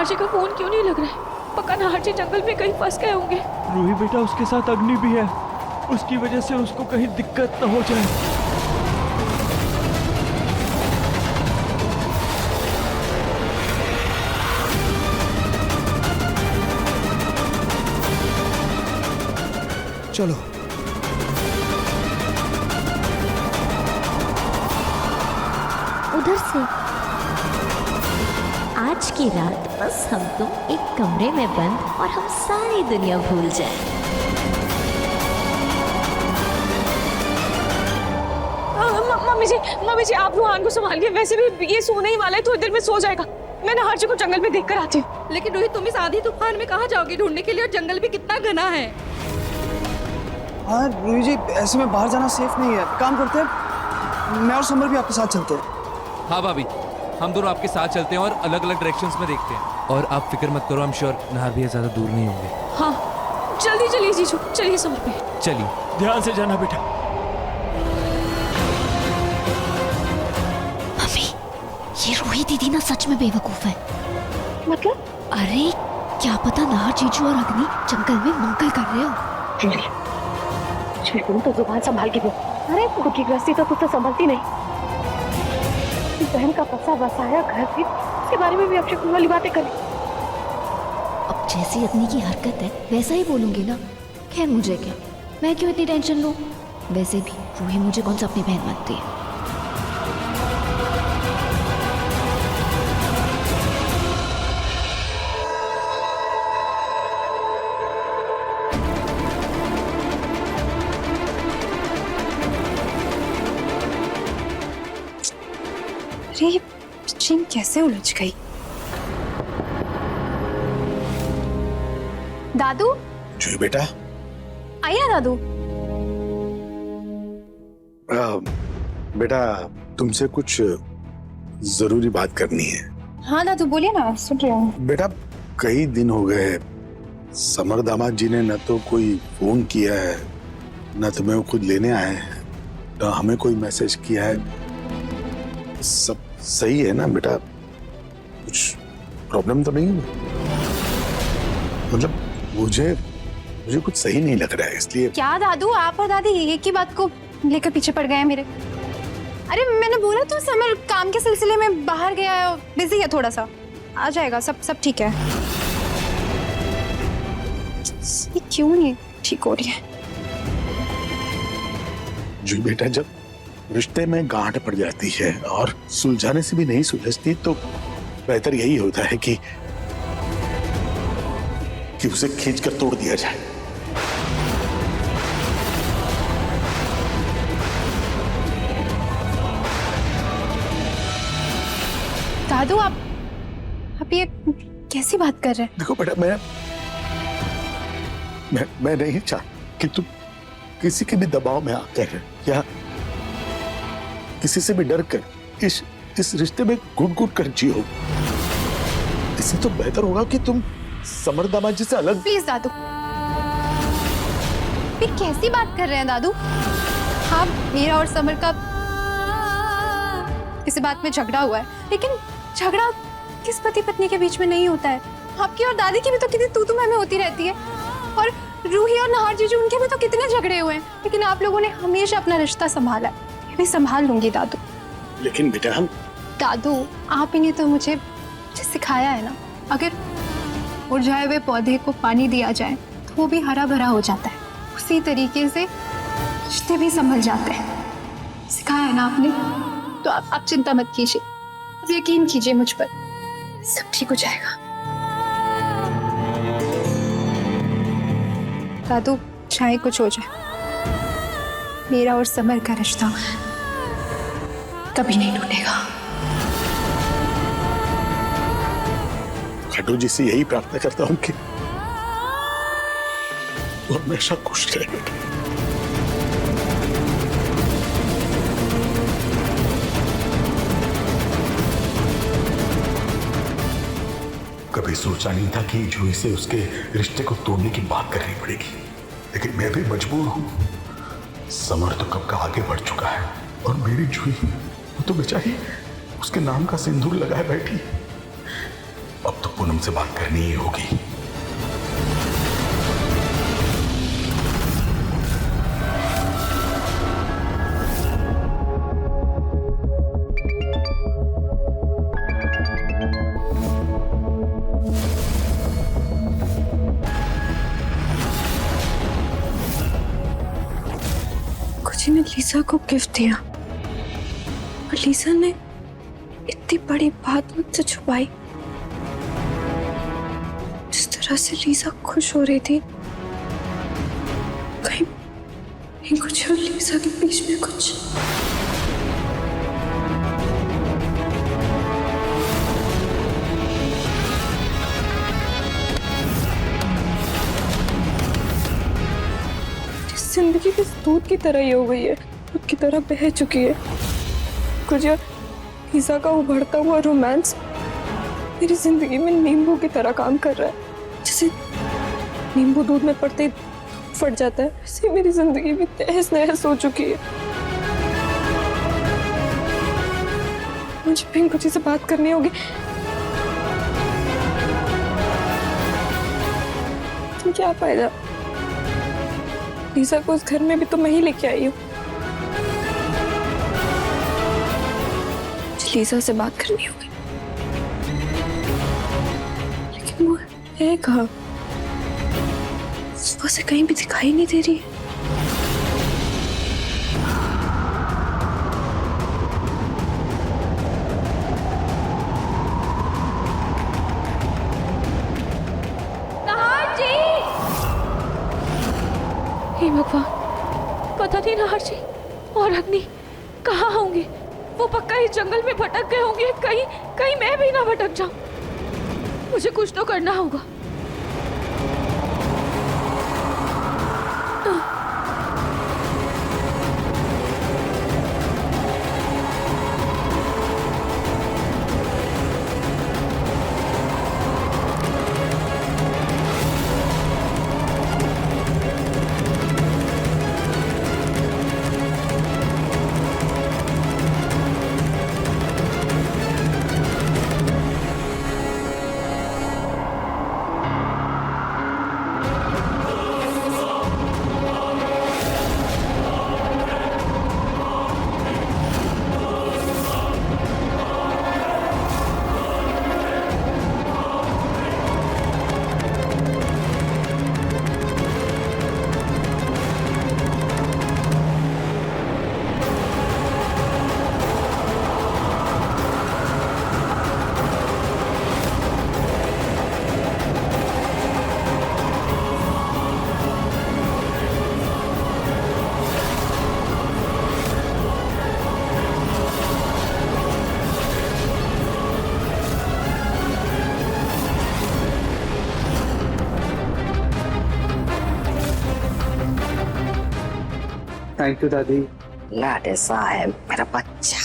जी का फोन क्यों नहीं लग रहा है? पक्का नाहर जी जंगल में कहीं फंस गए होंगे। रूही बेटा, उसके साथ अग्नि भी है, उसकी वजह से उसको कहीं दिक्कत न हो जाए। चलो उधर से। आज की रात बस हम तुम एक कमरे में बंद और हम सारी दुनिया भूल जाए। मम्मी जी आप रूहान को संभालिए, वैसे भी ये सोने ही वाला है, थोड़ी देर में सो जाएगा। मैं नाहर जी को जंगल में देख कर आती हूँ। लेकिन रोहित, तुम इस आंधी तूफान में कहाँ जाओगी ढूंढने के लिए, और जंगल भी कितना घना है। हाँ रूही जी, ऐसे में बाहर जाना सेफ नहीं है। काम करते हैं, मैं और समर भी आपके साथ चलते हैं। हाँ भाभी, हम दोनों आपके साथ चलते हैं और अलग अलग डायरेक्शंस में देखते हैं। और आप फिक्र मत करो, आई एम श्योर नाहर भैया ज्यादा दूर नहीं होंगे। हाँ जल्दी चलिए जीजू, चलिए समर पे। चलिए। ध्यान से जाना बेटा। मम्मी, ये रूही दीदी ना सच में बेवकूफ है। मतलब? अरे क्या पता नाहर जीजू और अग्नि जंगल में मंगल कर रहे हो। तुम तो जुबान संभाल के बोल। अरे खुद की गृहस्थी तो तुझसे संभलती नहीं। बहन का बसा बसाया घर थी, उसके बारे में भी अपशकुन वाली बातें करें। अब जैसी अग्नि की हरकत है वैसा ही बोलूंगी ना। खैर मुझे क्या, मैं क्यों इतनी टेंशन लूं। वैसे भी रूही मुझे कौन सा अपनी बहन मानती है। अरे ये चीन कैसे उलझ गई? दादू जी बेटा। आइए ना दादू। बेटा तुमसे कुछ जरूरी बात करनी है। हाँ दादू बोलिए ना, सुन रही हूँ। बेटा कई दिन हो गए, समर दामाद जी ने न तो कोई फोन किया है, न तुम्हें वो खुद लेने आए हैं, न हमें कोई मैसेज किया है। सब सही है ना बेटा? कुछ प्रॉब्लम तो नहीं है? मतलब मुझे कुछ सही नहीं लग रहा है, इसलिए। क्या दादू, आप और दादी एक ही बात को लेकर पीछे पड़ गए हैं मेरे? अरे मैंने बोला तो समर काम के सिलसिले में बाहर गया है, बिजी है थोड़ा सा, आ जाएगा, सब ठीक है। ये क्यों नहीं ठीक हो रही है? जी बेटा, जब रिश्ते में गांठ पड़ जाती है और सुलझाने से भी नहीं सुलझती तो बेहतर यही होता है कि उसे खींचकर तोड़ दिया जाए। दादू आप ये कैसी बात कर रहे हैं? देखो बेटा, मैं नहीं चाहता कि तुम किसी के भी दबाव में आकर या किसी से भी डर कर इस रिश्ते में घुट-घुट कर जियो। इससे तो बेहतर होगा कि तुम समर दामाद जी से अलग। प्लीज दादू, ये कैसी बात कर रहे हैं दादू? हाँ मेरा और समर का किसी बात में झगड़ा हुआ है, लेकिन झगड़ा किस पति पत्नी के बीच में नहीं होता है। आपकी और दादी की भी तो कितनी तू मैं होती रहती है, और रूही और नाहर जीजू उनके भी तो कितने झगड़े हुए हैं, लेकिन आप लोगों ने हमेशा अपना रिश्ता संभाला। मैं भी संभाल लूंगी दादू। लेकिन बेटा हम दादू आप ही ने तो मुझे सिखाया है ना, अगर मुरझाए हुए पौधे को पानी दिया जाए तो वो भी हरा भरा हो जाता है, उसी तरीके से रिश्ते भी संभल जाते हैं। सिखाया है ना आपने, तो आप चिंता मत कीजिए, आप यकीन कीजिए मुझ पर, सब ठीक हो जाएगा। दादू चाहे कुछ हो जाए, मेरा और समर का रिश्ता कभी नहीं टूटेगा। खाटू जी से यही प्रार्थना करता हूं कि वो हमेशा खुश रहे बेटा। कभी सोचा नहीं था कि जूही से उसके रिश्ते को तोड़ने की बात करनी पड़ेगी, लेकिन मैं भी मजबूर हूं। समर तो कब का आगे बढ़ चुका है और मेरी जूही वो तो बेचारी उसके नाम का सिंदूर लगाए बैठी। अब तो पूनम से बात करनी ही होगी। कुची ने लीसा को गिफ्ट दिया और लीसा ने इतनी बड़ी बात मुझसे छुपाई। जिस तरह से लीसा खुश हो रही थी, कहीं कुछ और लीसा के बीच में कुछ। जिंदगी किस दूध की तरह ही हो गई है, दूध की तरह बह चुकी है। कुछ लीसा का उभरता हुआ रोमांस मेरी जिंदगी में नींबू की तरह काम कर रहा है। जैसे नींबू दूध में पड़ते ही फट जाता है, वैसे मेरी जिंदगी भी तहस नहस हो चुकी है। मुझे पिंकू जी से बात करनी होगी। तुम क्या फायदा, लीसा को उस घर में भी तो मैं ही लेके आई हूँ। लीसा से बात करनी होगी, लेकिन वो है कहाँ? सुबह से कहीं भी दिखाई नहीं दे रही है। हे भगवान, पता नहीं नाहर जी और अग्नि कहाँ होंगे। वो पक्का इस जंगल में भटक गए होंगे। कहीं मैं भी ना भटक जाऊं। मुझे कुछ तो करना होगा। थैंक यू दादी। लाडे साहब, मेरा बच्चा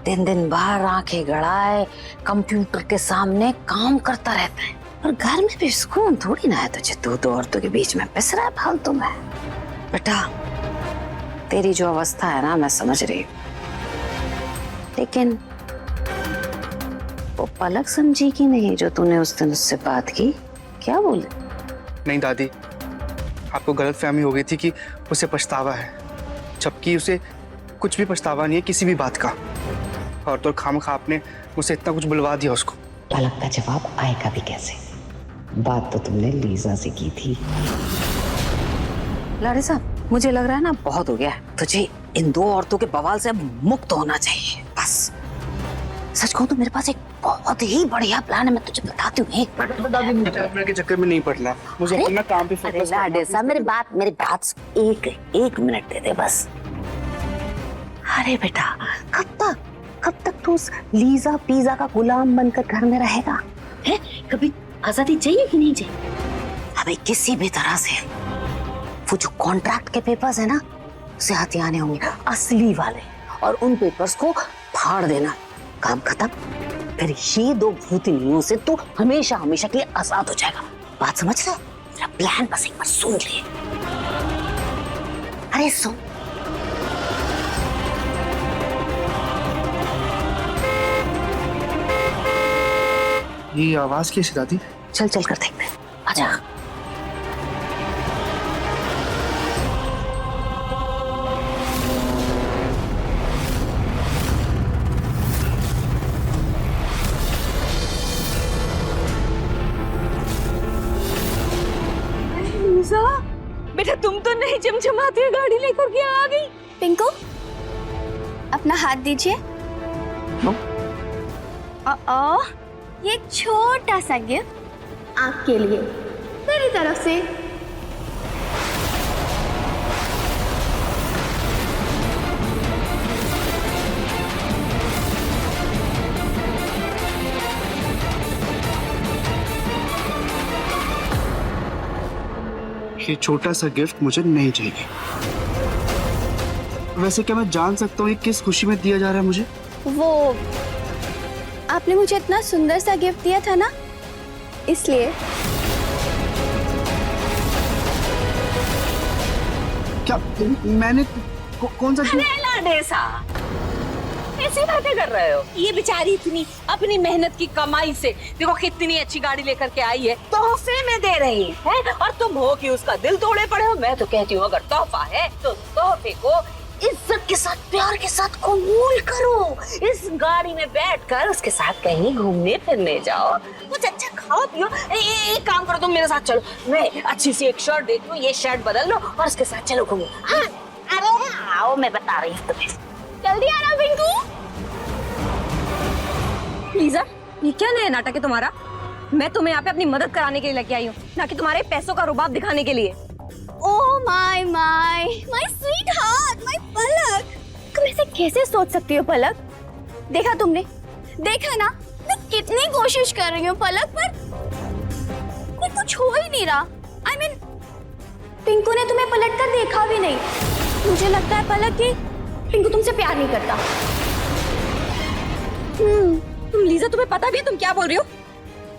दिन दिन बाहर आंखें गड़ाए कंप्यूटर के सामने काम करता रहता है, और घर में भी सुकून थोड़ी ना है तुझे। तू तो औरतों के बीच में पिस रहा है फालतू में। बेटा, तेरी जो अवस्था है ना, मैं समझ रही हूँ, लेकिन वो पलक समझी कि नहीं जो तूने उस दिन उससे बात की? क्या बोले? नहीं दादी, आपको गलतफहमी हो गई थी कि उसे पछतावा है, जबकि उसे कुछ भी पछतावा नहीं है किसी भी बात का। और तो खामखा आपने मुझसे इतना कुछ बुलवा दिया उसको। पलक का जवाब आएगा भी कैसे? बात तो तुमने लीजा से की थी। लाडे साहब, मुझे लग रहा है ना बहुत हो गया है। तुझे इन दो औरतों के बवाल से अब मुक्त होना चाहिए बस। सच कहूं तो मेरे पास एक बहुत ही बढ़िया प्लान है, मैं तुझे बताती हूँ। एक मिनट के चक्कर में नहीं पड़ना, मुझे अपना काम पे फोकस करना। लाडे साहब, मेरी बात एक मिनट दे दे बस। अरे बेटा, कब तक तू उस लीजा पीजा का गुलाम बनकर घर में रहेगा? है कभी आजादी चाहिए कि नहीं चाहिए? अबे किसी भी तरह से वो जो कॉन्ट्रैक्ट के पेपर्स है ना, उसे हथियाने होंगे, असली वाले, और उन पेपर्स को फाड़ देना। काम खत्म। फिर ये दो भूतनियों से तू हमेशा हमेशा के लिए आजाद हो जाएगा। बात समझ रहे? मेरा प्लान बस एक बार सुन ले। अरे सुन, ये आवाज कैसी दादी? चल चल कर देखते हैं, आजा। बेटा तुम तो नहीं चमचमाती हुई गाड़ी लेकर के आ गई। पिंकू अपना हाथ दीजिए। ये एक छोटा सा गिफ्ट आपके लिए मेरी तरफ से। ये छोटा सा गिफ्ट मुझे नहीं चाहिए। वैसे क्या मैं जान सकता हूँ ये किस खुशी में दिया जा रहा है मुझे? वो आपने मुझे इतना सुंदर सा गिफ्ट दिया था ना, इसलिए। क्या मैंने कौन सा लाडेसा, ऐसी बातें कर रहे हो? ये बेचारी इतनी अपनी मेहनत की कमाई से देखो कितनी अच्छी गाड़ी लेकर के आई है, तोहफे में दे रही है, और तुम हो कि उसका दिल तोड़े पड़े हो। मैं तो कहती हूँ अगर तोहफा है तो तोहफे को इज्जत के साथ, प्यार के साथ कबूल करो। इस गाड़ी में बैठकर उसके साथ कहीं घूमने फिरने जाओ, कुछ अच्छा खाओ पियो। एक काम करो, तुम मेरे साथ चलो, मैं अच्छी सी एक शर्ट देती हूँ, ये शर्ट बदल लो और उसके साथ चलो घूमो। हाँ, अरे आओ, मैं बता रही हूँ तुम्हें। जल्दी आना पिंकू। लीजा, ये क्या नया नाटक है तुम्हारा? मैं तुम्हें यहाँ पे अपनी मदद कराने के लिए लेके आई हूँ, ना कि तुम्हारे पैसों का रुबाब दिखाने के लिए। Oh my my my sweetheart, my Palak, तुम ऐसे कैसे सोच सकती हो पलक? देखा तुमने, देखा ना मैं कितनी कोशिश कर रही हूँ पलक, पर कुछ हो ही नहीं रहा। I mean, पिंकू ने तुम्हें पलट कर देखा भी नहीं। मुझे लगता है पलक कि पिंकू तुमसे प्यार नहीं करता। तुम लीजा, तुम्हें पता भी है तुम क्या बोल रही हो?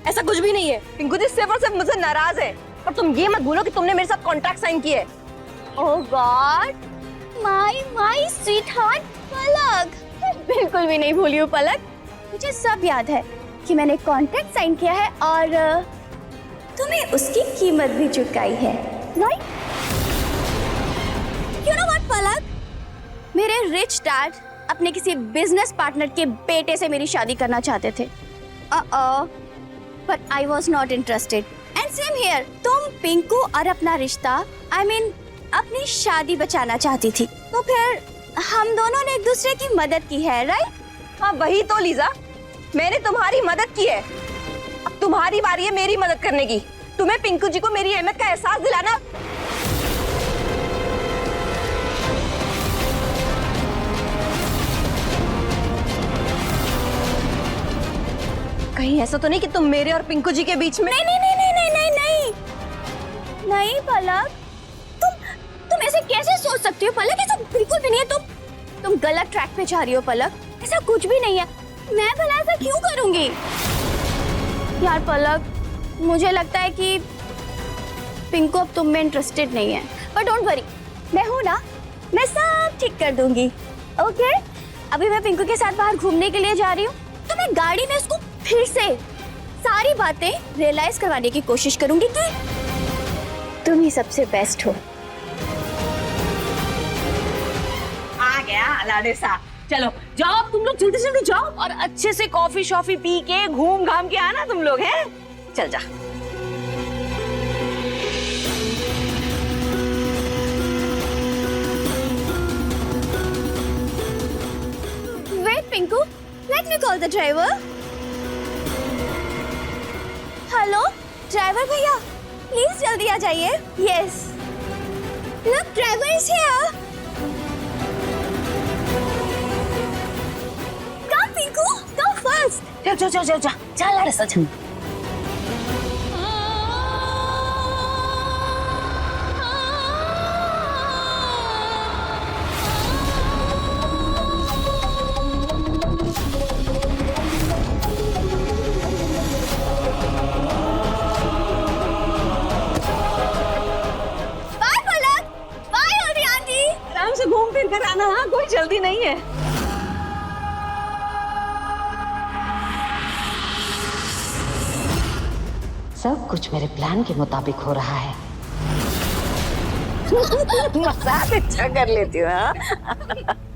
ऐसा कुछ भी नहीं है। पिंकू जी सिर्फ और सिर्फ मुझसे नाराज है, और तुम ये मत भूलो कि तुमने मेरे साथ कॉन्ट्रैक्ट साइन किया है। ओह गॉड, माय स्वीट हार्ट पलक, बिल्कुल भी नहीं भूली हूँ पलक। मुझे सब याद है कि मैंने कॉन्ट्रैक्ट साइन किया है और तुम्हें उसकी कीमत भी चुकाई है, राइट? यू नो व्हाट पलक, मेरे रिच डैड अपने किसी बिजनेस पार्टनर के बेटे से मेरी शादी करना चाहते थे, but I was not interested. And same here, तुम पिंकू और अपना रिश्ता, I mean, अपनी शादी बचाना चाहती थी, तो फिर हम दोनों ने एक दूसरे की मदद की है, राइट? हाँ वही तो लीजा, मैंने तुम्हारी मदद की है, अब तुम्हारी बारी है मेरी मदद करने की। तुम्हें पिंकू जी को मेरी अहमियत का एहसास दिलाना। कहीं ऐसा तो नहीं कि तुम मेरे और पिंकू जी के बीच में? नहीं नहीं नहीं नहीं नहीं नहीं नहीं पलक, तुम ऐसे कैसे सोच सकती हो पलक? ऐसा बिल्कुल भी नहीं है। तुम गलत ट्रैक पे जा रही हो पलक, ऐसा कुछ भी नहीं है। मैं भला ऐसा क्यों करूंगी यार पलक? मुझे लगता है कि पिंकू अब तुम में इंटरेस्टेड नहीं है, पर डोंट वरी, मैं हूं ना, मैं सब ठीक कर दूंगी। ओके, अभी मैं पिंकू के साथ बाहर घूमने के लिए जा रही हूँ, तो मैं गाड़ी में उसको फिर से सारी बातें रियलाइज करवाने की कोशिश करूंगी कि तुम ही सबसे बेस्ट हो। आ गया लाडेसा, चलो जाओ तुम लोग, जल्दी जल्दी जाओ और अच्छे से कॉफी शॉफी पी के घूम घाम के आना तुम लोग, हैं? चल जा। Wait Pinku, let me call the driver. Hello driver भैया, प्लीज जल्दी आ जाइए। Yes, look driver is here. Come Pinku, come first. चल चल चल चल चल लाडेसा, चल। घूम फिर कर आना, हाँ कोई जल्दी नहीं है। कुछ मेरे प्लान के मुताबिक हो रहा है। मजाक अच्छा कर लेती हो, हाँ?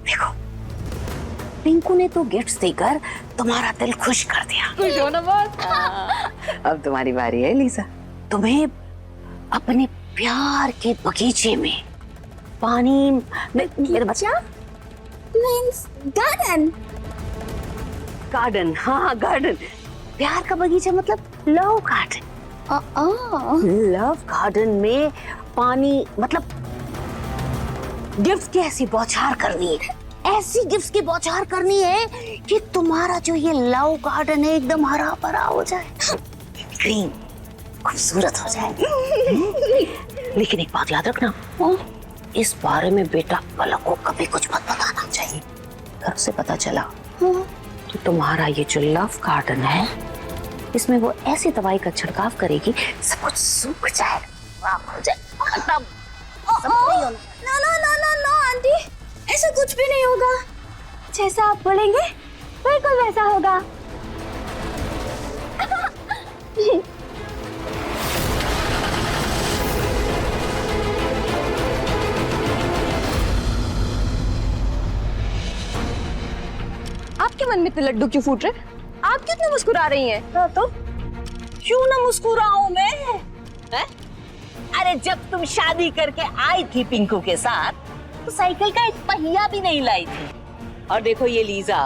देखो, पिंकू ने तो गिफ्ट्स देकर तुम्हारा दिल खुश कर दिया। खुश हो ना बस। अब तुम्हारी बारी है लीजा। तुम्हें अपने प्यार के बगीचे में पानी मेरे बच्चा गार्डन। गार्डन, हाँ गार्डन, प्यार का बगीचा मतलब लव गार्डन। लव गार्डन में पानी मतलब गिफ्ट की ऐसी बौछार करनी है, ऐसी गिफ्ट की बौछार करनी है कि तुम्हारा जो ये लव गार्डन है एकदम हरा भरा हो जाए, ग्रीन, खूबसूरत हो जाए। लेकिन एक बात याद रखना, इस बारे में बेटा पलक को कभी कुछ मत बताना चाहिए। घर से पता चला तो तुम्हारा ये जो लव गार्डन है इसमें वो ऐसी दवाई का छिड़काव करेगी सब कुछ सूख जाएगा, हो जाए खत्म। No no no no no aunty, ऐसा कुछ भी नहीं होगा। जैसा आप बोलेंगे बिल्कुल वैसा होगा। आपके मन में इतने लड्डू क्यों फूट रहे? आप क्यों इतने मुस्कुरा रही हैं? तो क्यों ना मुस्कुराऊं मैं, है? अरे जब तुम शादी करके आई थी पिंकू के साथ तो साइकिल का एक पहिया भी नहीं लाई थी। और देखो ये लीजा,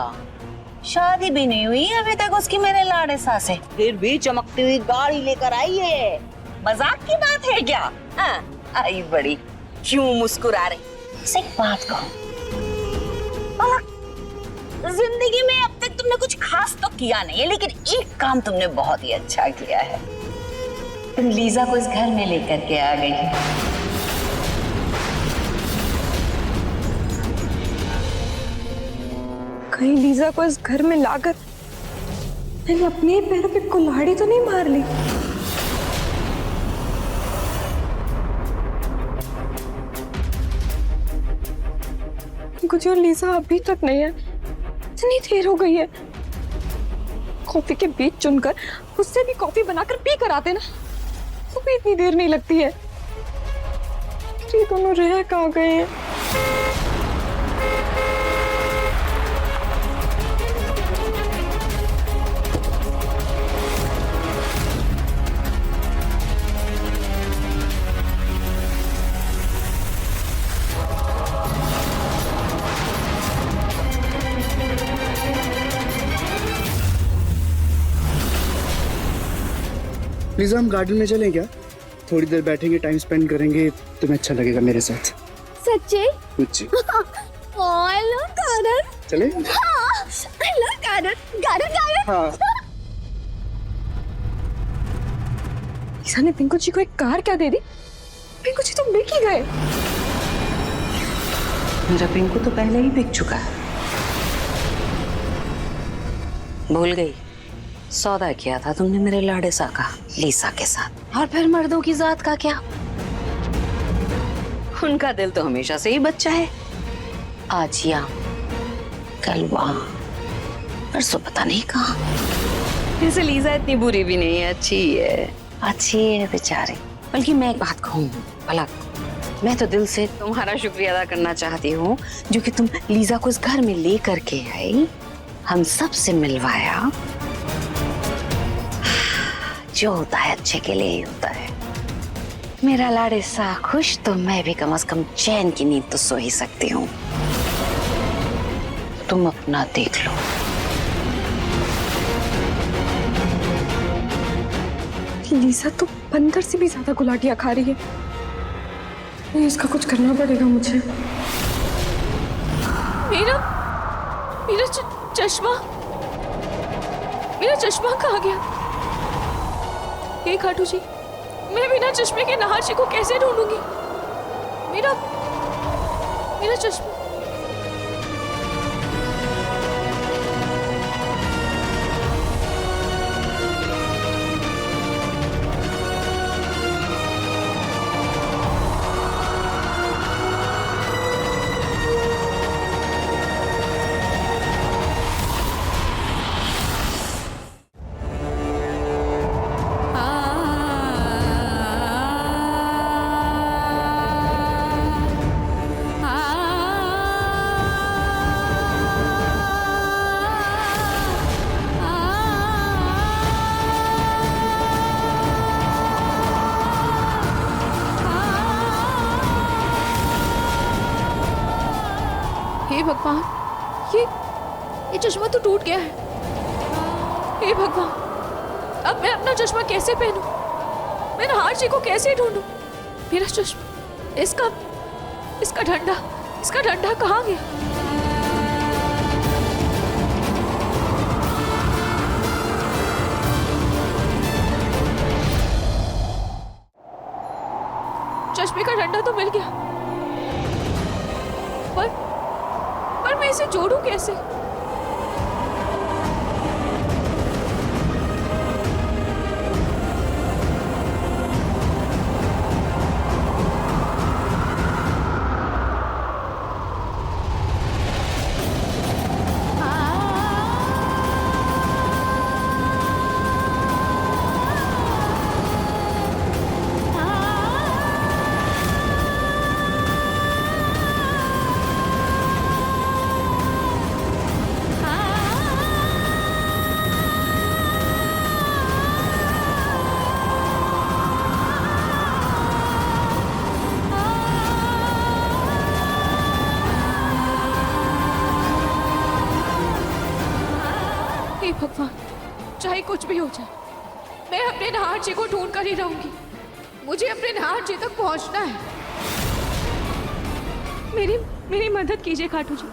शादी भी नहीं हुई अभी तक उसकी मेरे लाड़े सासे, फिर भी चमकती हुई गाड़ी लेकर आई है। मजाक की बात है क्या? हाँ, आई बड़ी, क्यों मुस्कुरा रही? एक बात कहूं, जिंदगी में अब तक तुमने कुछ खास तो किया नहीं है, लेकिन एक काम तुमने बहुत ही अच्छा किया है, तुम लीजा को इस घर में लेकर के आ गई। कहीं लीजा को इस घर में लाकर मैंने अपने पैरों पे कुल्हाड़ी तो नहीं मार ली? कुछ और लीजा अभी तक नहीं है, इतनी देर हो गई है। कॉफी के बीज चुनकर उससे भी कॉफी बनाकर पी कर आते ना, तो भी इतनी देर नहीं लगती है। ये दोनों रह कहाँ गए हैं? प्लीज हम गार्डन में चलें क्या? थोड़ी देर बैठेंगे, टाइम स्पेंड करेंगे, तुम्हें अच्छा लगेगा मेरे साथ। सच्ची? कुछ I love garden. चले? हाँ, I love garden. Garden, garden. हाँ। ईसा ने पिंकू जी को एक कार क्या दे दी? पिंकू जी तो बिक ही गए। मेरा पिंकू तो पहले ही बिक चुका है। भूल गई, सौदा किया था तुमने मेरे लाड़े सा का लीसा के साथ। और फिर मर्दों की जात का क्या, उनका दिल तो हमेशा से ही बच्चा है। आज यहाँ, कल वहाँ, परसों पता नहीं कहाँ। वैसे लीजा इतनी बुरी भी नहीं है, अच्छी है, अच्छी है बेचारी। बल्कि मैं एक बात कहूँ पलक, मैं तो दिल से तुम्हारा शुक्रिया अदा करना चाहती हूँ जो कि तुम लीजा को इस घर में ले करके आई, हम सब से मिलवाया। जो होता है अच्छे के लिए ही होता है। मेरा लाड़े सा खुश तो मैं भी कम से कम चैन की नींद तो सो ही सकती हूँ। तुम अपना देख लो। लीसा तो बंदर से भी ज्यादा गुलाटियां खा रही है। नहीं, इसका कुछ करना पड़ेगा मुझे। मेरा चश्मा, मेरा चश्मा कहाँ गया? हे खाटू जी, मैं बिना चश्मे के नाहर जी को कैसे ढूंढूंगी? मेरा चश्मा। हे भगवान, ये चश्मा तो टूट गया है। हे भगवान, अब मैं अपना चश्मा कैसे पहनूं? मैं नहार जी को कैसे ढूंढूं? मेरा चश्मा, इसका डंडा कहाँ गया? चश्मे का डंडा तो मिल गया, पर मैं इसे जोड़ूं कैसे? हे भगवान, चाहे कुछ भी हो जाए, मैं अपने नहार जी को ढूंढ कर ही रहूंगी। मुझे अपने नहार जी तक पहुंचना है। मेरी मदद कीजिए खाटू जी।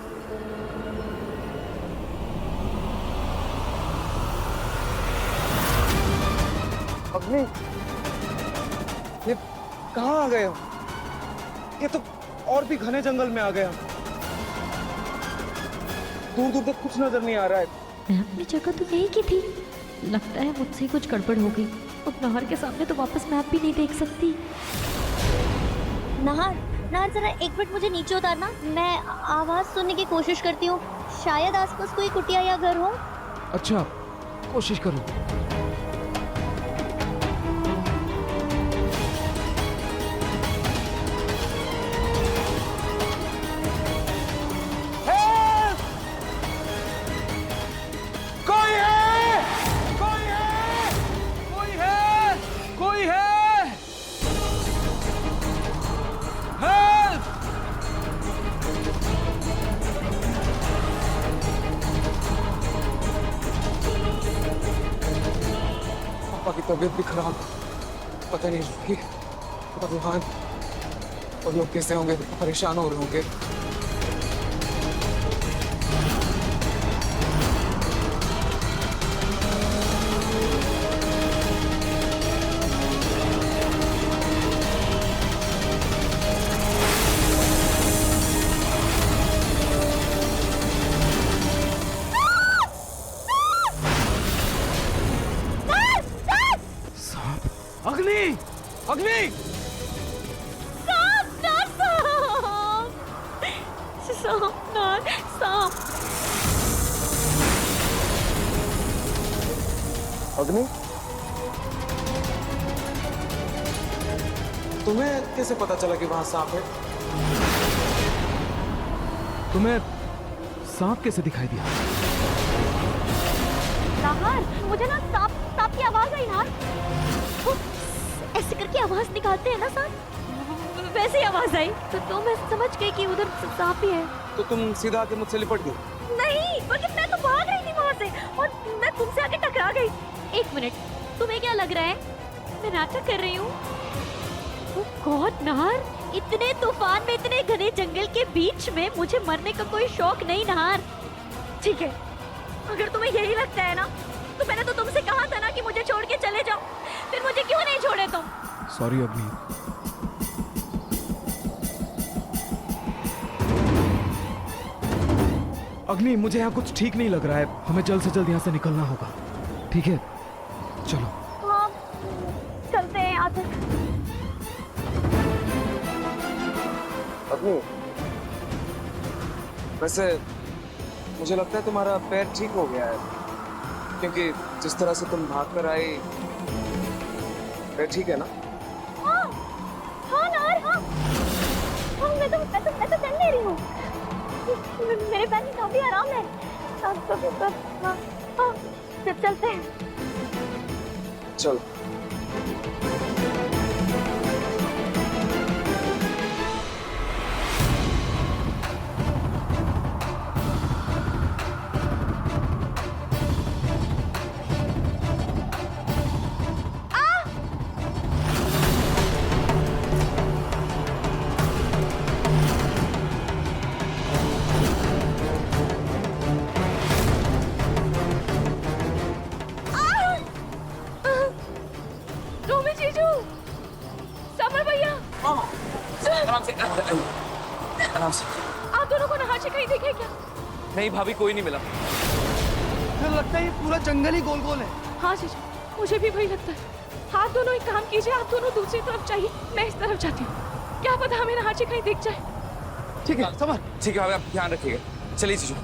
अग्नि, ये कहाँ आ गए हो? ये तो और भी घने जंगल में आ गए हम। दूर दूर तक कुछ नजर नहीं आ रहा है। मैं अपनी जगह तो यही की थी। लगता है मुझसे कुछ गड़बड़ हो गई। अब नहर के सामने तो वापस मैप भी नहीं देख सकती। नहार जरा एक मिनट मुझे नीचे उतारना, मैं आवाज सुनने की कोशिश करती हूँ। शायद आसपास कोई कुटिया या घर हो। अच्छा, कोशिश करो। की तबीयत भी खराब, पता नहीं कि भगवान, और लोग कैसे होंगे, परेशान हो रहे होंगे। अग्नि! सांप! अग्नि, तुम्हें कैसे पता चला कि वहां सांप है? तुम्हें सांप कैसे दिखाई दिया? नाहर, मुझे ना सांप की आवाज आई यार। ऐसे करके आवाज निकालते हैं ना सांप, वैसे ही आवाज आई तो मैं समझ गई कि उधर सांप ही है। तो तुम सीधा आके मुझसे लिपट गई? नहीं, बल्कि मैं तो भाग रही थी वहाँ से और मैं तुमसे आके टकरा गई। एक मिनट, तुम्हें क्या लग रहा है मैं नाटक कर रही हूँ? गॉड नाहर, इतने तूफान में, इतने घने जंगल के बीच में मुझे मरने का कोई शौक नहीं नाहर। ठीक है, अगर तुम्हें यही लगता है ना, तो मैंने तो तुमसे कहा था ना कि मुझे छोड़ के चले जाओ, फिर मुझे क्यों नहीं छोड़े तुम? सॉरी अग्नि। अग्नि, मुझे यहाँ कुछ ठीक नहीं लग रहा है। हमें जल्द से जल्द यहाँ से निकलना होगा। ठीक है, चलो। हाँ, चलते हैं यहाँ से। अग्नि, वैसे मुझे लगता है तुम्हारा पैर ठीक हो गया है, क्योंकि जिस तरह से तुम भाग कर आई, पैर ठीक है ना? हाँ, हाँ नाहर, हाँ। हाँ, मैं तो चल ले रही हूँ। मेरे पैर में काफी आराम है। हाँ, चलते हैं। चलो। आराम से आराम से। आप दोनों को नहार से कहीं देखे क्या? नहीं भाभी, कोई नहीं मिला। मुझे लगता है ये पूरा जंगल ही गोल गोल है। हाँ जीजू, मुझे भी वही लगता है। आप दोनों एक काम कीजिए, आप दोनों दूसरी तरफ जाइए, मैं इस तरफ जाती हूँ। क्या पता हमें नहार से कहीं दिख जाए। ठीक है समझ। ठीक है भाभी, आप ध्यान रखिएगा। चलिए जीजू।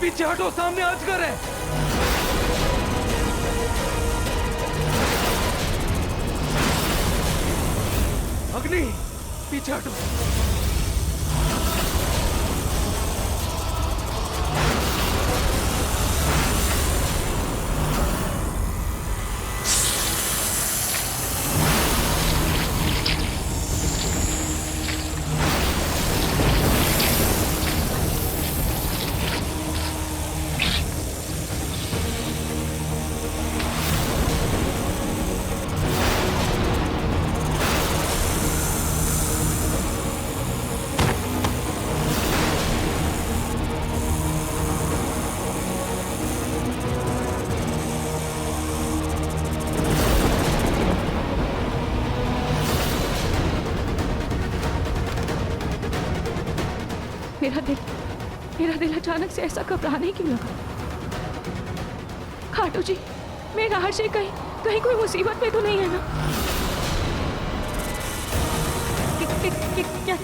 पीछे हटो, सामने अजगर है। अग्नि, पीछे हटो। मेरा दिल अचानक से ऐसा घबराने क्यों लगा? खाटू जी, मैं नहर से कहीं कोई मुसीबत में तो नहीं है ना?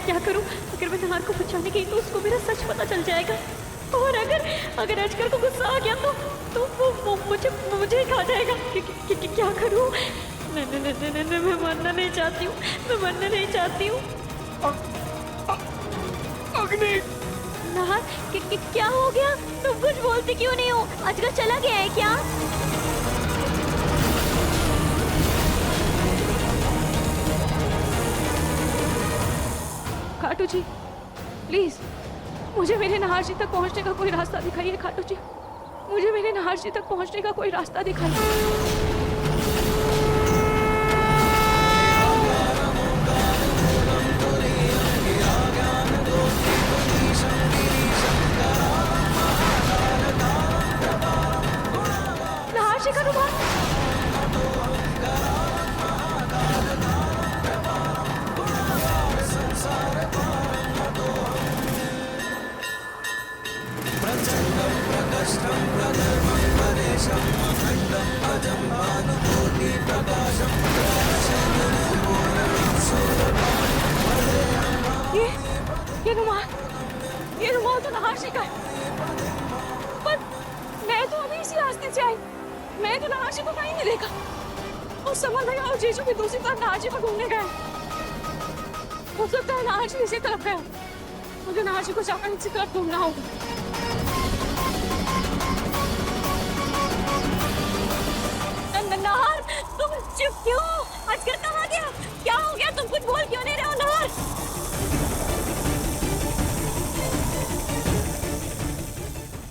क्या करूं? अगर मैं नहर को बचाने गई तो उसको मेरा सच पता चल जाएगा, और अगर अजगर को गुस्सा आ गया तो वो मुझे खा जाएगा। क्या करूं? नहीं, मैं मरना नहीं चाहती हूँ, मैं मरना नहीं चाहती हूँ। अग्नि, नहर, क्या हो गया? तुम कुछ बोलती क्यों नहीं हो? अजगर चला गया है क्या? खाटू जी, प्लीज मुझे मेरे नहर जी तक पहुंचने का कोई रास्ता दिखाइए। खाटू जी, मुझे मेरे नहर जी तक पहुंचने का कोई रास्ता दिखाइए। नहर जी का रुमाल। ये रुमाल तो नहाशी का है। पर मैं तो अभी इसी रास्ते से आई, मैं तो नहाशी को कहीं नहीं देखा। और समर भैया और जीजू भी दूसरी तरफ नहाशी पर घूमने गए। हो सकता है नहाशी इसी तरफ गया, मुझे नहाशी को जाकर इसी तरफ घूमना होगा। नहर, तुम चुप क्यों? अजगर कहाँ गया? क्या हो गया? तुम कुछ बोल क्यों नहीं रहे हो नहर?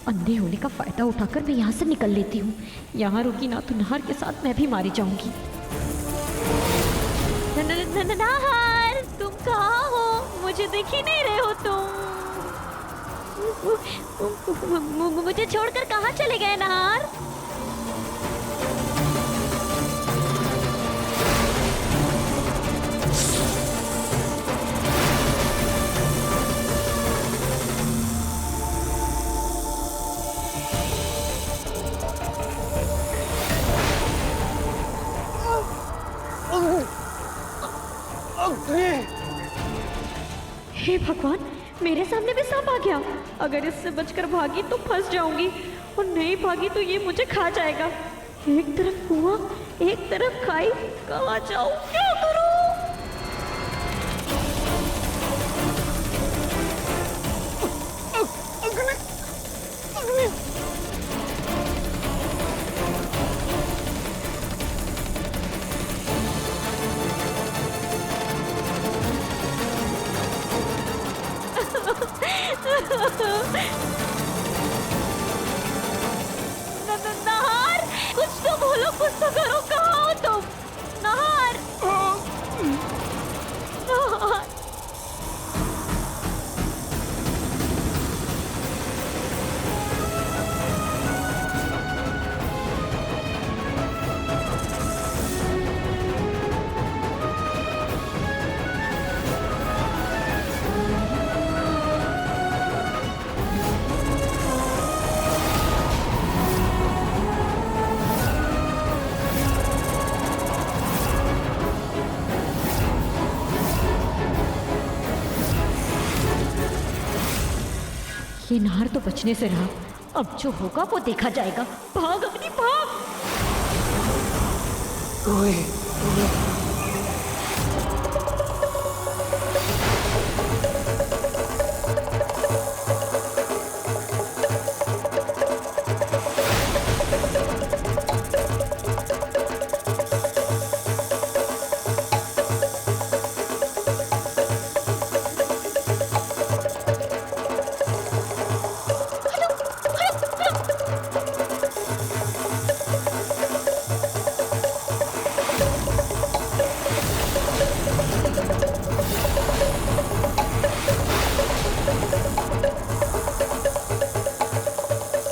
अंधे होने का फायदा उठाकर मैं यहाँ से निकल लेती हूँ। यहाँ रुकी ना तो नहर के साथ मैं भी मारी जाऊंगी। नहर, तुम कहाँ हो? मुझे दिख ही नहीं रहे हो तुम। मुझे छोड़कर कहाँ चले गए नहर? हे भगवान, मेरे सामने भी सांप आ गया। अगर इससे बचकर भागी तो फंस जाऊंगी, और नहीं भागी तो ये मुझे खा जाएगा। एक तरफ कुआं, एक तरफ खाई, कहाँ जाऊं, क्या करूं? कुछ तो करो, कहाँ हो तुम? नाहर, नाहर। ये नाहर तो बचने से रहा, अब जो होगा वो देखा जाएगा। भाग अग्नि भाग।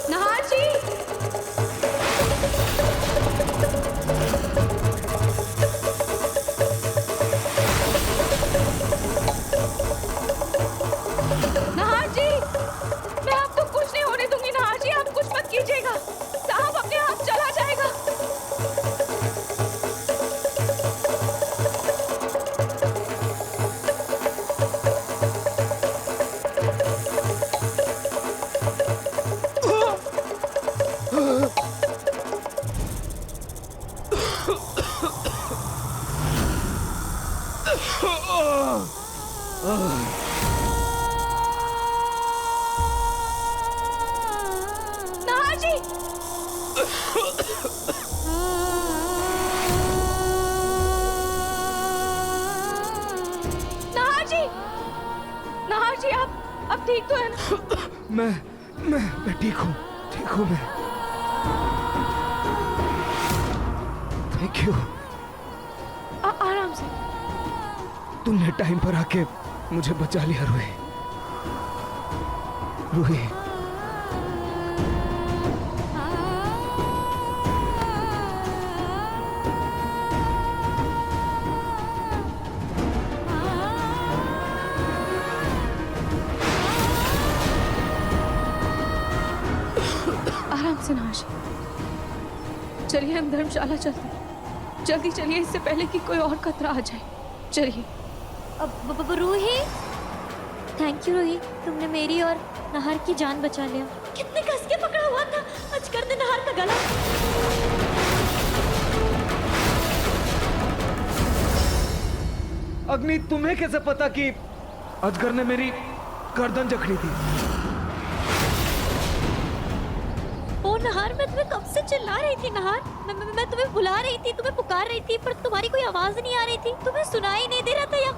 नाहर जी, नाहर जी, मैं आपको कुछ नहीं होने दूंगी। नाहर जी, आप कुछ मत कीजिएगा, साहब अपने आप चला जाएगा। नाहर जी, नाहर जी, नाहर जी, आप ठीक तो है ना? मैं ठीक हूँ मैं। Thank you. आराम से। तुमने टाइम पर आके मुझे बचा लिया रूही। रूही, आराम से नाहर जी, चलिए हम धर्मशाला चलते हैं। जल्दी चलिए, इससे पहले कि कोई और खतरा आ जाए। चलिए। अब रूही, थैंक यू रूही, तुमने मेरी और नाहर की जान बचा लिया। कितने कस के पकड़ा हुआ था अजगर ने नाहर का गला। अग्नि, तुम्हें कैसे पता कि अजगर ने मेरी गर्दन जकड़ी थी? ओ नाहर, मैं तुम्हें कब से चिल्ला रही थी नाहर। मैं तुम्हें बुला रही थी, तुम्हें पुकार रही थी, पर तुम्हारी कोई आवाज नहीं आ रही थी। तुम्हें सुनाई नहीं दे रहा था या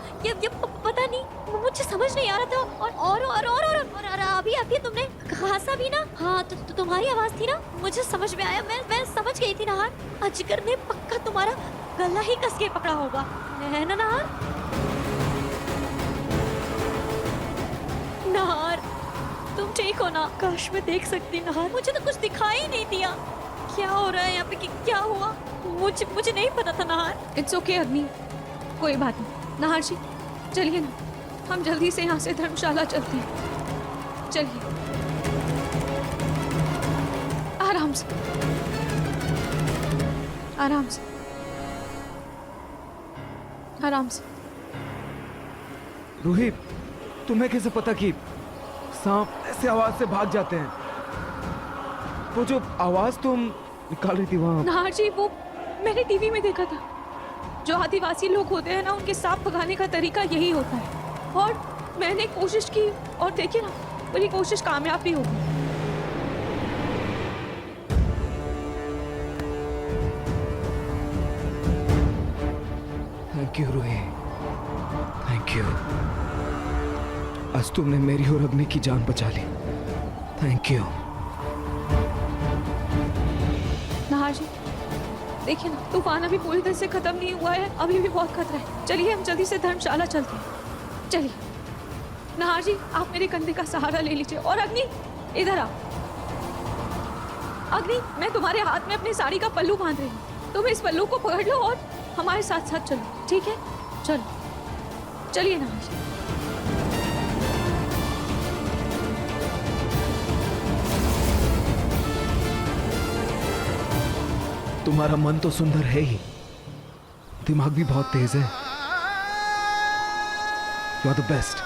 पता नहीं, मुझे समझ नहीं आ रहा था। और अभी तुमने खासा भी ना। हाँ, तो तुम्हारी आवाज थी ना, मुझे समझ में आया। मैं समझ गई थी नाहर, अजगर ने पक्का तुम्हारा गला ही कस के पकड़ा होगा, है ना नाहर? नाहर, तुम ठीक हो ना? काश मैं देख सकती नाहर, मुझे तो कुछ दिखाई नहीं दिया। क्या हो रहा है यहाँ पे, क्या हुआ? मुझे नहीं पता था नाहर। इट्स ओके अग्नि, कोई बात नहीं। नाहर जी, चलिए ना, हम जल्दी से यहाँ से धर्मशाला चलते हैं। चलिए, आराम से, आराम से, आराम से। रूही, तुम्हें कैसे पता कि सांप ऐसे आवाज से भाग जाते हैं? वो जो आवाज तुम निकाल रही थी वहां। नाहर जी, वो मैंने टीवी में देखा था। जो आदिवासी लोग होते हैं ना, उनके सांप भगाने का तरीका यही होता है। और मैंने कोशिश की और देखिए ना, पूरी कोशिश कामयाब भी हो गई। Thank you Ruhi, thank you. आज तुमने मेरी और अग्नि की जान बचा ली। Thank you. नाहर जी, देखिए ना, तूफान अभी पूरी तरह से खत्म नहीं हुआ है, अभी भी बहुत खतरा है। चलिए हम जल्दी से धर्मशाला चलते हैं। चलिए नहार जी, आप मेरे कंधे का सहारा ले लीजिए। और अग्नि, इधर आओ। अग्नि, मैं तुम्हारे हाथ में अपनी साड़ी का पल्लू बांध रही हूँ, तुम इस पल्लू को पकड़ लो और हमारे साथ साथ चलो, ठीक है? चलो, चलिए नहार जी। तुम्हारा मन तो सुंदर है ही, दिमाग भी बहुत तेज है। You are the best.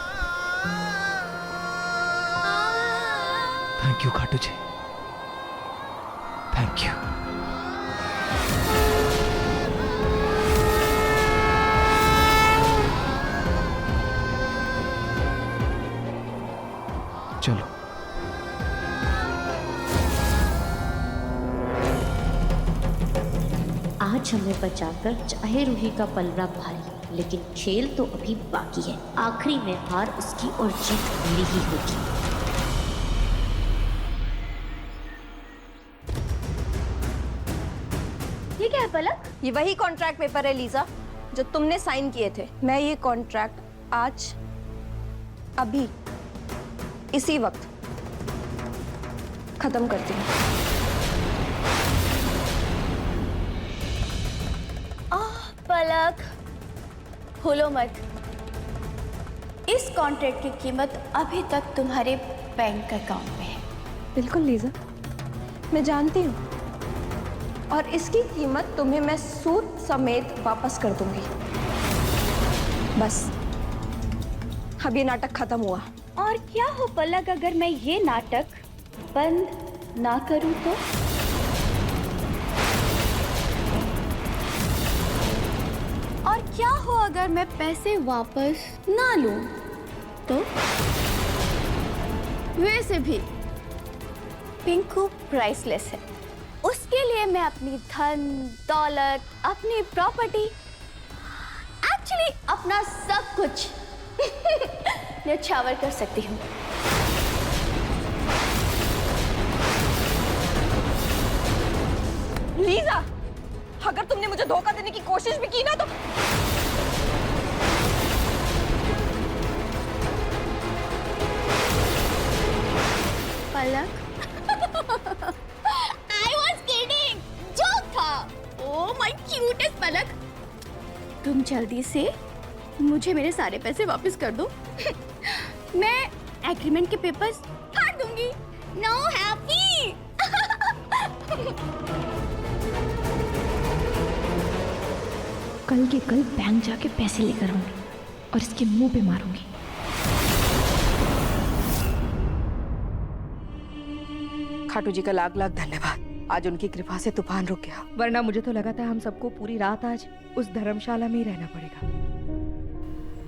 Thank you Khatu ji, thank you. चलो। आज हमें बचाकर चाहे रूही का पलड़ा भारी, लेकिन खेल तो अभी बाकी है। आखिरी में हार उसकी और जीत मेरी ही होगी। ये क्या है पलक? ये वही कॉन्ट्रैक्ट पेपर है लीजा जो तुमने साइन किए थे। मैं ये कॉन्ट्रैक्ट आज अभी इसी वक्त खत्म करती हूँ। पलक, खोलो मत। इस कॉन्ट्रैक्ट की कीमत अभी तक तुम्हारे बैंक अकाउंट में है। बिल्कुल लीजा, मैं जानती हूँ, और इसकी कीमत तुम्हें मैं सूद समेत वापस कर दूंगी। बस अब ये नाटक खत्म हुआ। और क्या हो पलक अगर मैं ये नाटक बंद ना करूं तो? और क्या हो अगर मैं पैसे वापस ना लूं तो? वैसे भी पिंकू प्राइसलेस है, उसके लिए मैं अपनी धन दौलत, अपनी प्रॉपर्टी, एक्चुअली अपना सब कुछ न्यौछावर कर सकती हूँ। लीजा, अगर तुमने मुझे धोखा देने की कोशिश भी की ना तो पलक, I was kidding, जोक था। Oh my cutest पलक, तुम जल्दी से मुझे मेरे सारे पैसे वापस कर दो। मैं एग्रीमेंट के पेपर्स फाड़ दूंगी। Now happy? कल के कल बैंक जाके पैसे लेकर आऊंगी और इसके मुंह पे मारूंगी। खाटू जी का लाख लाख धन्यवाद। आज उनकी कृपा से तूफान रुक गया, वरना मुझे तो लगा था हम सबको पूरी रात आज उस धर्मशाला में ही रहना पड़ेगा।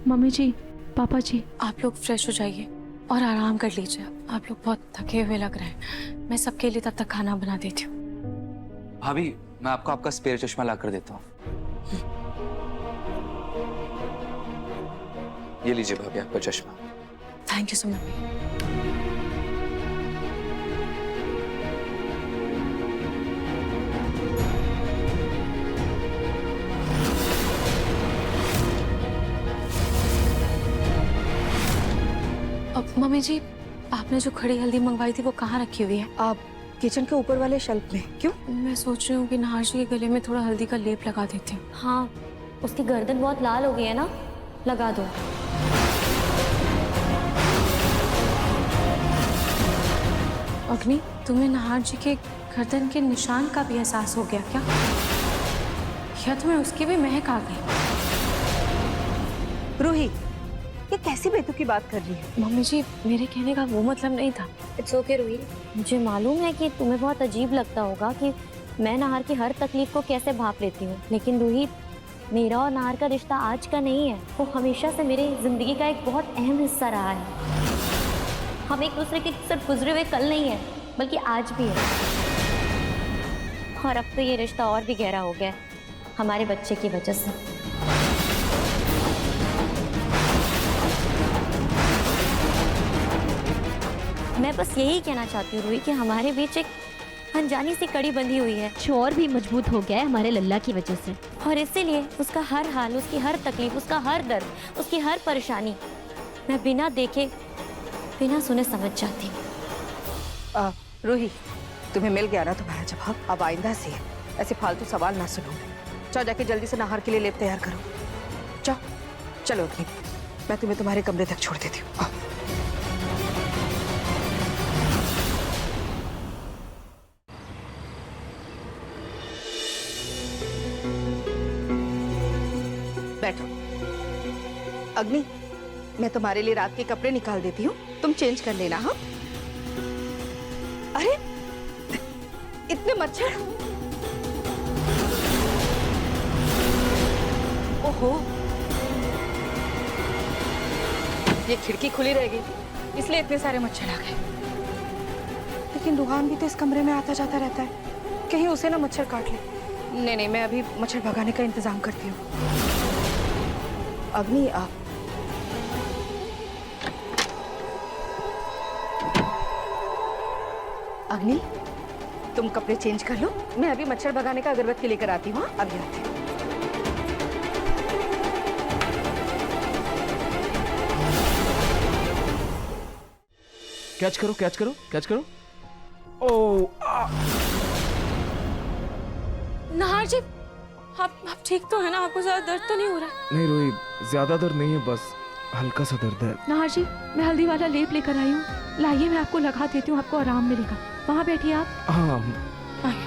मम्मी जी, पापा जी, आप लोग फ्रेश हो जाइए और आराम कर लीजिए। आप लोग बहुत थके हुए लग रहे हैं। मैं सबके लिए तब तक खाना बना देती हूँ। भाभी, मैं आपको आपका स्पेयर चश्मा ला कर देता हूँ। ये लीजिए भाभी आपका चश्मा। Thank you so much. अब मम्मी जी, आपने जो खड़ी हल्दी मंगवाई थी वो कहाँ रखी हुई है? आप किचन के ऊपर वाले शेल्फ में। क्यों? मैं सोच रही हूँ कि नहार जी के गले में थोड़ा हल्दी का लेप लगा देती हूँ। हाँ, उसकी गर्दन बहुत लाल हो गई है ना, लगा दो। अग्नि, तुम्हें नहार जी के गर्दन के निशान का भी एहसास हो गया क्या? या तुम्हें उसकी भी महक आ गई? रूही, ये कैसी बेतुकी बात कर रही है? मम्मी जी, मेरे कहने का वो मतलब नहीं था। इट्स ओके रूही, मुझे मालूम है कि तुम्हें बहुत अजीब लगता होगा कि मैं नहार की हर तकलीफ को कैसे भाप लेती हूँ, लेकिन रूही, मेरा और नहार का रिश्ता आज का नहीं है, वो हमेशा से मेरी जिंदगी का एक बहुत अहम हिस्सा रहा है। हम एक दूसरे के सिर्फ गुजरे हुए कल नहीं है, बल्कि आज भी है। और अब तो ये रिश्ता और भी गहरा हो गया है हमारे बच्चे की वजह से। मैं बस यही कहना चाहती हूँ रूही कि हमारे बीच एक अनजानी से कड़ी बंधी हुई है। चोर भी मजबूत हो गया है हमारे लल्ला की वजह से। और इसीलिए उसका हर हाल, उसकी हर तकलीफ, उसका हर दर्द, उसकी हर परेशानी मैं बिना देखे बिना सुने समझ जाती हूँ। रूही, तुम्हें मिल गया ना तुम्हारा जवाब। अब आइंदा से ऐसे फालतू सवाल ना सुनो। जाओ जाके जल्दी से नहार के लिए लेप तैयार करो। जाओ, चलो अग्नि, मैं तुम्हें तुम्हारे कमरे तक छोड़ देती हूँ। आओ। बैठो। अग्नि, मैं तुम्हारे लिए रात के कपड़े निकाल देती हूँ, तुम चेंज कर लेना। हाँ? अरे इतने मच्छर! ओहो, ये खिड़की खुली रह गई इसलिए इतने सारे मच्छर आ गए। लेकिन रुहान भी तो इस कमरे में आता जाता रहता है, कहीं उसे ना मच्छर काट ले। नहीं नहीं, मैं अभी मच्छर भगाने का इंतजाम करती हूँ। अग्नि, आप अग्नि, तुम कपड़े चेंज कर लो, मैं अभी मच्छर भगाने का अगरबत्ती लेकर आती हूँ। अभी आती हूँ। कैच करो, कैच करो, कैच करो। ओ नाहर जी, आप ठीक तो है ना? आपको ज्यादा दर्द तो नहीं हो रहा है? नहीं रोही, ज्यादा दर्द नहीं है, बस हल्का सा दर्द है। नाहर जी, मैं हल्दी वाला लेप लेकर आई हूँ, लाइए मैं आपको लगा देती हूँ, आपको आराम मिलेगा। वहाँ बैठिए आप। हाँ। आइए।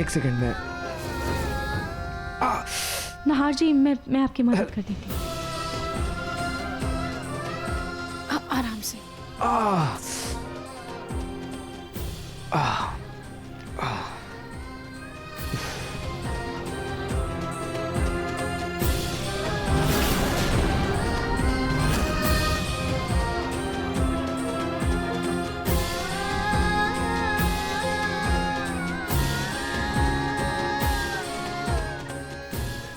एक सेकंड में। नाहर जी, मैं आपकी मदद कर देती हूँ। आराम से।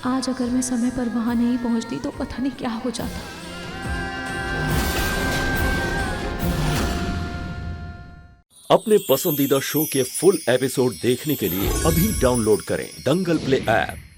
आज अगर मैं समय पर वहां नहीं पहुंचती तो पता नहीं क्या हो जाता। अपने पसंदीदा शो के फुल एपिसोड देखने के लिए अभी डाउनलोड करें दंगल प्ले ऐप।